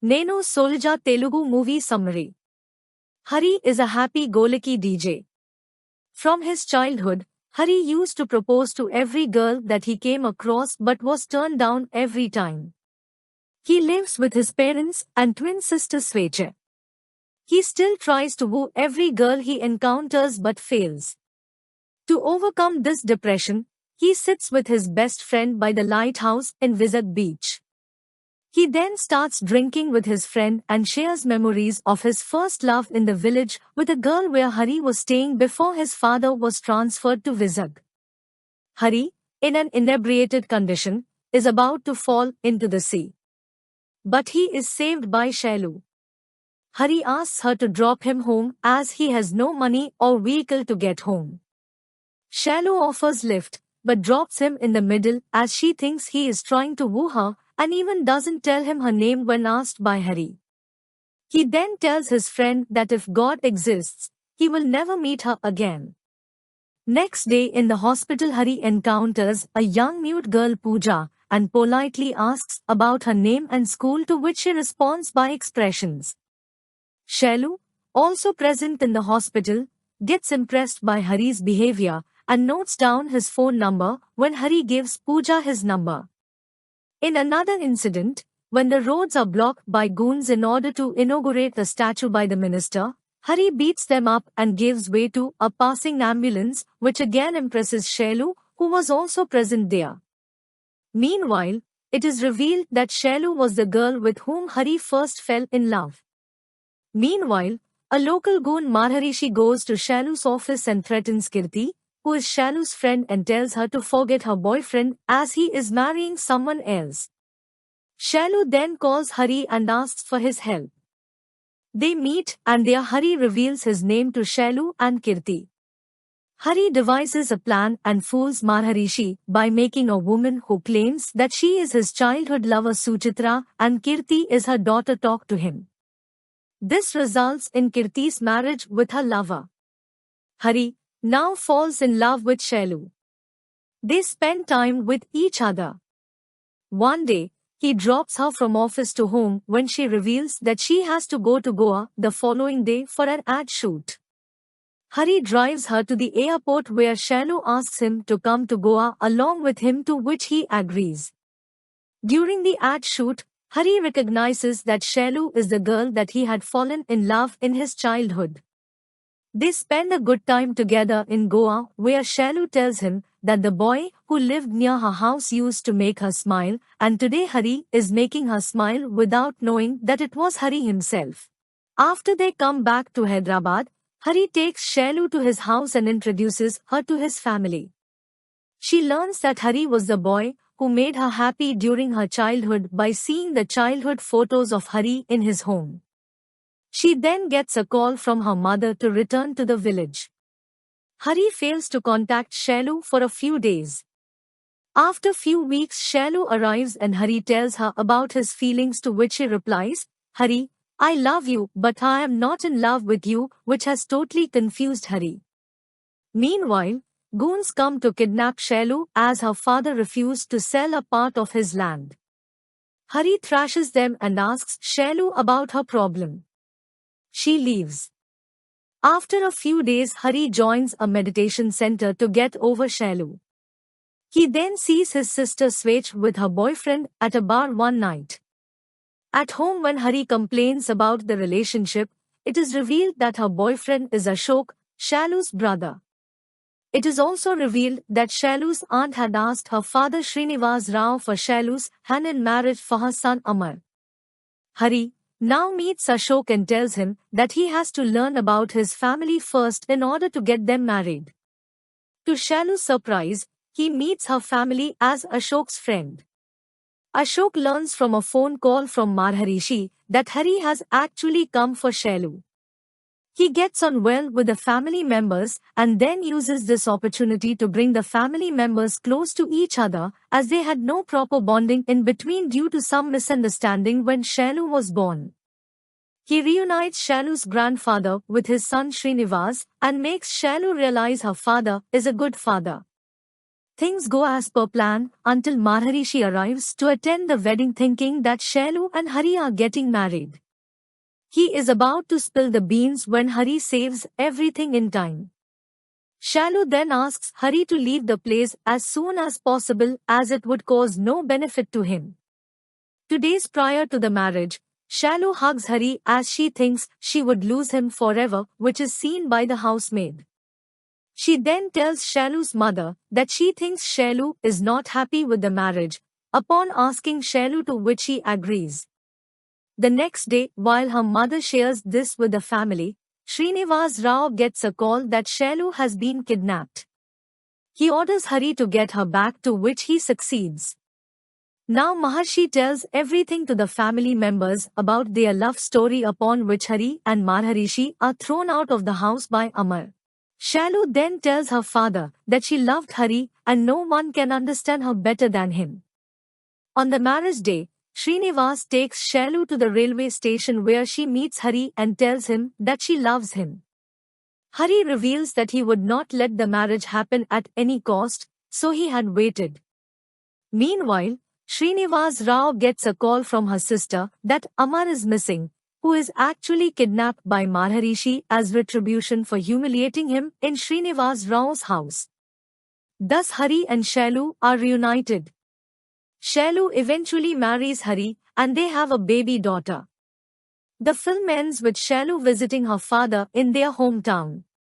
Nenu Solja Telugu movie summary. Hari is a happy-go-lucky DJ. From his childhood, Hari used to propose to every girl that he came across but was turned down every time. He lives with his parents and twin sister Svecha. He still tries to woo every girl he encounters but fails. To overcome this depression, he sits with his best friend by the lighthouse in Vizag beach. He then starts drinking with his friend and shares memories of his first love in the village with a girl where Hari was staying before his father was transferred to Vizag. Hari, in an inebriated condition, is about to fall into the sea. But he is saved by Shailu. Hari asks her to drop him home as he has no money or vehicle to get home. Shailu offers lift, but drops him in the middle as she thinks he is trying to woo her, and even doesn't tell him her name when asked by Hari. He then tells his friend that if God exists, he will never meet her again. Next day in the hospital, Hari encounters a young mute girl Pooja and politely asks about her name and school, to which she responds by expressions. Shailu, also present in the hospital, gets impressed by Hari's behavior and notes down his phone number when Hari gives Pooja his number. In another incident, when the roads are blocked by goons in order to inaugurate a statue by the minister, Hari beats them up and gives way to a passing ambulance, which again impresses Shailu, who was also present there. Meanwhile, it is revealed that Shailu was the girl with whom Hari first fell in love. Meanwhile, a local goon Marharishi goes to Shailu's office and threatens Kirti, who is Shailu's friend, and tells her to forget her boyfriend as he is marrying someone else. Shailu then calls Hari and asks for his help. They meet and there Hari reveals his name to Shailu and Kirti. Hari devises a plan and fools Marharishi by making a woman who claims that she is his childhood lover Suchitra and Kirti is her daughter talk to him. This results in Kirti's marriage with her lover. Hari now falls in love with Shailu. They spend time with each other. One day, he drops her from office to home when she reveals that she has to go to Goa the following day for an ad shoot. Hari drives her to the airport where Shailu asks him to come to Goa along with him, to which he agrees. During the ad shoot, Hari recognizes that Shailu is the girl that he had fallen in love in his childhood. They spend a good time together in Goa, where Shailu tells him that the boy who lived near her house used to make her smile, and today Hari is making her smile without knowing that it was Hari himself. After they come back to Hyderabad, Hari takes Shailu to his house and introduces her to his family. She learns that Hari was the boy who made her happy during her childhood by seeing the childhood photos of Hari in his home. She then gets a call from her mother to return to the village. Hari fails to contact Shailu for a few days. After few weeks, Shailu arrives and Hari tells her about his feelings, to which she replies, "Hari, I love you but I am not in love with you," which has totally confused Hari. Meanwhile, goons come to kidnap Shailu as her father refused to sell a part of his land. Hari thrashes them and asks Shailu about her problem. She leaves. After a few days, Hari joins a meditation center to get over Shailu. He then sees his sister Svech with her boyfriend at a bar one night. At home, when Hari complains about the relationship, it is revealed that her boyfriend is Ashok, Shailu's brother. It is also revealed that Shailu's aunt had asked her father Srinivas Rao for Shailu's hand in marriage for her son Amar. Hari now meets Ashok and tells him that he has to learn about his family first in order to get them married. To Shailu's surprise, he meets her family as Ashok's friend. Ashok learns from a phone call from Marharishi that Hari has actually come for Shailu. He gets on well with the family members and then uses this opportunity to bring the family members close to each other, as they had no proper bonding in between due to some misunderstanding when Shailu was born. He reunites Shailu's grandfather with his son Srinivas and makes Shailu realize her father is a good father. Things go as per plan until Maharishi arrives to attend the wedding thinking that Shailu and Hari are getting married. He is about to spill the beans when Hari saves everything in time. Shailu then asks Hari to leave the place as soon as possible as it would cause no benefit to him. 2 days prior to the marriage, Shailu hugs Hari as she thinks she would lose him forever, which is seen by the housemaid. She then tells Shailu's mother that she thinks Shailu is not happy with the marriage, upon asking Shailu to which he agrees. The next day, while her mother shares this with the family, Srinivas Rao gets a call that Shailu has been kidnapped. He orders Hari to get her back, to which he succeeds. Now Maharshi tells everything to the family members about their love story, upon which Hari and Maharishi are thrown out of the house by Amar. Shailu then tells her father that she loved Hari and no one can understand her better than him. On the marriage day, Srinivas takes Shailu to the railway station where she meets Hari and tells him that she loves him. Hari reveals that he would not let the marriage happen at any cost, so he had waited. Meanwhile, Srinivas Rao gets a call from her sister that Amar is missing, who is actually kidnapped by Maharishi as retribution for humiliating him in Srinivas Rao's house. Thus Hari and Shailu are reunited. Shailu eventually marries Hari and they have a baby daughter. The film ends with Shailu visiting her father in their hometown.